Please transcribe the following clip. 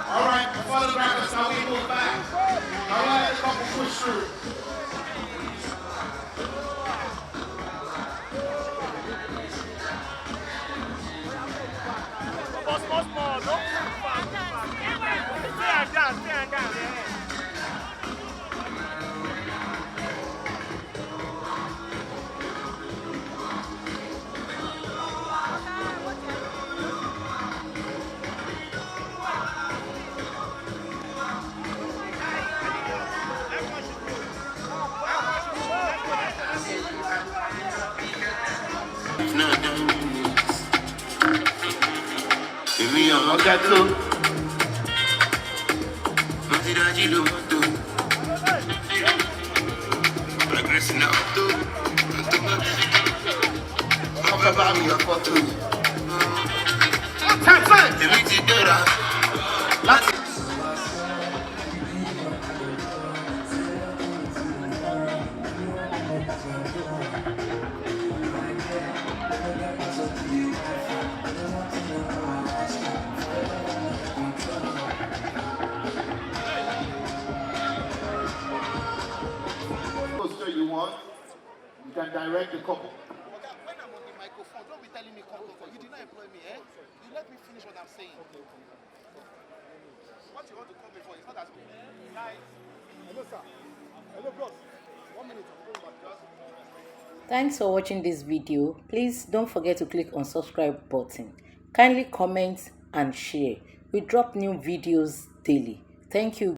Alright, follow the back, that's how we move back. Alright, let the couple push through. Èmi ọ̀rọ̀ ga tó, mo ti dájú ló mọ́ tó. Progress náà tó, wọ́n fẹ́ bá mi ọkọ̀ tó. Èmi ti gbéra láti. You want, you can direct the couple. When I'm on the microphone, don't be telling me come. You did not employ me, eh? You let me finish what I'm saying. What you want to call me for is not as good. Guys. Hello, sir. Hello, bros. 1 minute. I'm going back. Thanks for watching this video. Please don't forget to click on subscribe button. Kindly comment and share. We drop new videos daily. Thank you.